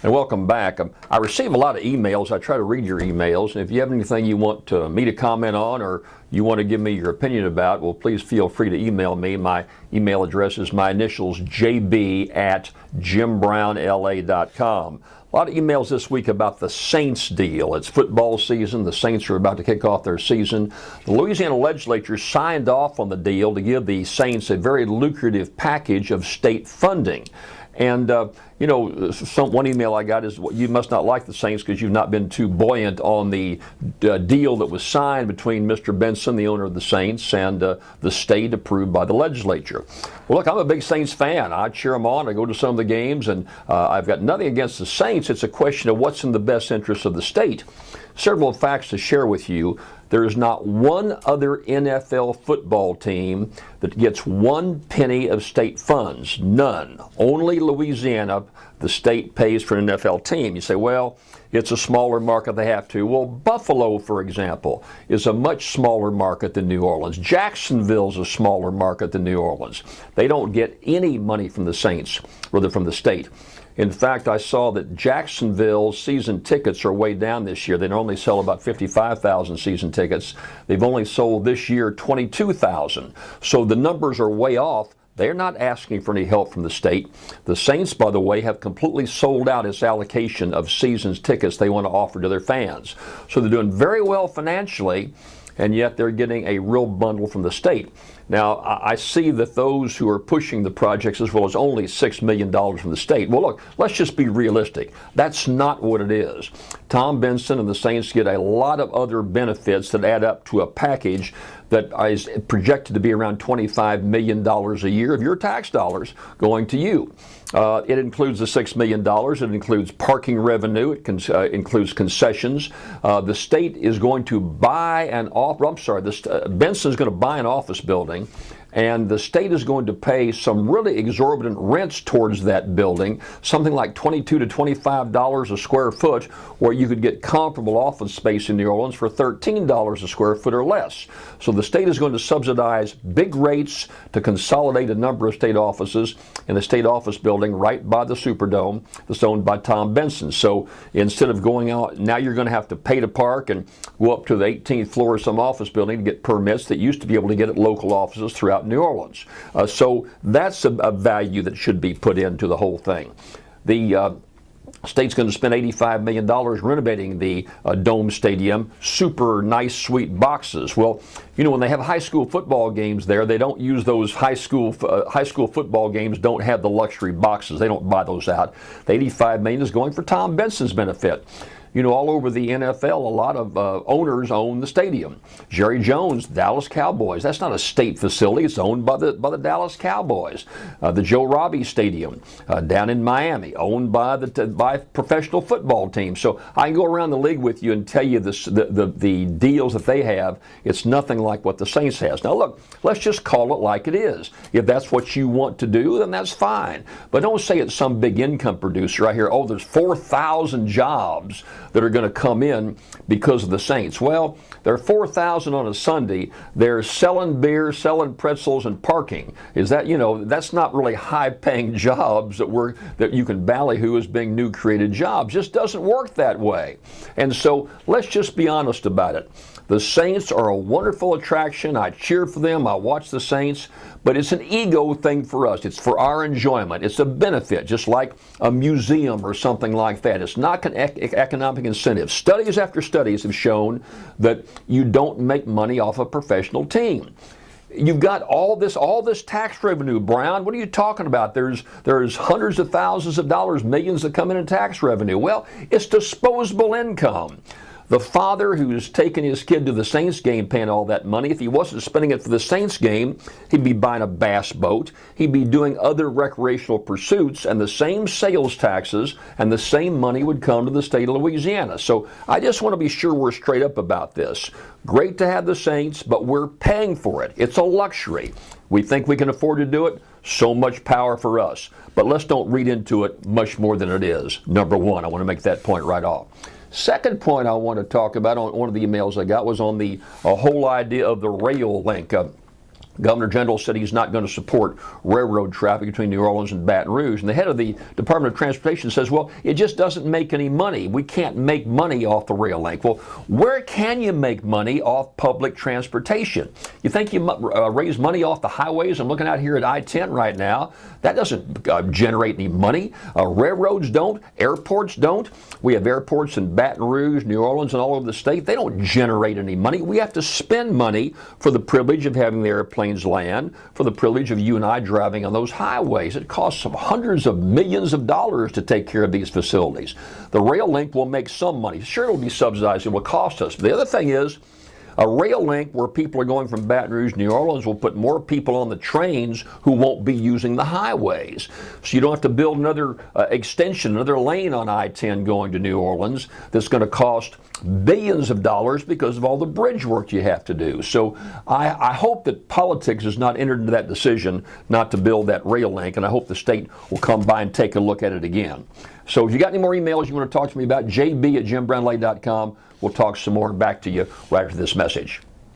And welcome back. I receive a lot of emails. I try to read your emails. And if you have anything you want me to comment on or you want to give me your opinion about, well, please feel free to email me. My email address is my initials, jb@jimbrownla.com. A lot of emails this week about the Saints deal. It's football season. The Saints are about to kick off their season. The Louisiana legislature signed off on the deal to give the Saints a very lucrative package of state funding. And, one email I got is, you must not like the Saints because you've not been too buoyant on the deal that was signed between Mr. Benson, the owner of the Saints, and the state approved by the legislature. Well, look, I'm a big Saints fan. I cheer them on. I go to some of the games, and I've got nothing against the Saints. It's a question of what's in the best interest of the state. Several facts to share with you. There is not one other NFL football team that gets 1 penny of state funds. None. Only Louisiana, the state pays for an NFL team. You say, well, it's a smaller market, they have to. Well, Buffalo, for example, is a much smaller market than New Orleans. Jacksonville's a smaller market than New Orleans. They don't get any money from the Saints, rather from the state. In fact, I saw that Jacksonville's season tickets are way down this year. They only sell about 55,000 season tickets. They've only sold this year 22,000. So the numbers are way off. They're not asking for any help from the state. The Saints, by the way, have completely sold out its allocation of season's tickets they want to offer to their fans. So they're doing very well financially, and yet they're getting a real bundle from the state. Now, I see that those who are pushing the projects as well as only $6 million from the state. Well, look, let's just be realistic. That's not what it is. Tom Benson and the Saints get a lot of other benefits that add up to a package that is projected to be around $25 million a year of your tax dollars going to you. It includes the $6 million. It includes parking revenue. It includes concessions. The state is going to buy Benson's going to buy an office building, and the state is going to pay some really exorbitant rents towards that building, something like $22 to $25 a square foot, where you could get comparable office space in New Orleans for $13 a square foot or less. So the state is going to subsidize big rates to consolidate a number of state offices in the state office building right by the Superdome that's owned by Tom Benson. So instead of going out, now you're going to have to pay to park and go up to the 18th floor of some office building to get permits that used to be able to get at local offices throughout New Orleans. So that's a value that should be put into the whole thing. The state's going to spend $85 million renovating the Dome Stadium. Super nice, sweet boxes. Well, when they have high school football games there, they don't use those high school football games don't have the luxury boxes. They don't buy those out. The $85 million is going for Tom Benson's benefit. All over the NFL, a lot of owners own the stadium. Jerry Jones, Dallas Cowboys. That's not a state facility. It's owned by the Dallas Cowboys. The Joe Robbie Stadium down in Miami, owned by professional football teams. So I can go around the league with you and tell you the deals that they have. It's nothing like what the Saints has. Now look, let's just call it like it is. If that's what you want to do, then that's fine. But don't say it's some big income producer. I hear, there's 4,000 jobs that are going to come in because of the Saints. Well, there are 4,000 on a Sunday. They're selling beer, selling pretzels, and parking. Is that, that's not really high-paying jobs that you can ballyhoo as being new created jobs. Just doesn't work that way. And so let's just be honest about it. The Saints are a wonderful attraction. I cheer for them. I watch the Saints. But it's an ego thing for us. It's for our enjoyment. It's a benefit, just like a museum or something like that. It's not an economic incentive. Studies after studies have shown that you don't make money off a professional team. You've got all this tax revenue, Brown. What are you talking about? There's hundreds of thousands of dollars, millions that come in tax revenue. Well, it's disposable income. The father who's taking his kid to the Saints game paying all that money, if he wasn't spending it for the Saints game, he'd be buying a bass boat. He'd be doing other recreational pursuits, and the same sales taxes and the same money would come to the state of Louisiana. So I just want to be sure we're straight up about this. Great to have the Saints, but we're paying for it. It's a luxury. We think we can afford to do it. So much power for us. But let's don't read into it much more than it is. Number one, I want to make that point right off. Second point I want to talk about on one of the emails I got was on the whole idea of the rail link. Governor Jindal said he's not going to support railroad traffic between New Orleans and Baton Rouge. And the head of the Department of Transportation says, well, it just doesn't make any money. We can't make money off the rail link. Well, where can you make money off public transportation? You think you raise money off the highways? I'm looking out here at I-10 right now. That doesn't generate any money. Railroads don't. Airports don't. We have airports in Baton Rouge, New Orleans, and all over the state. They don't generate any money. We have to spend money for the privilege of having the airplane land, for the privilege of you and I driving on those highways. It costs hundreds of millions of dollars to take care of these facilities. The rail link will make some money. Sure, it will be subsidized. It will cost us. But the other thing is, a rail link where people are going from Baton Rouge to New Orleans will put more people on the trains who won't be using the highways. So you don't have to build another extension, another lane on I-10 going to New Orleans that's going to cost billions of dollars because of all the bridge work you have to do. So I hope that politics has not entered into that decision not to build that rail link, and I hope the state will come by and take a look at it again. So if you got any more emails you want to talk to me about, jb@jimbrownlee.com. We'll talk some more. Back to you right after this message.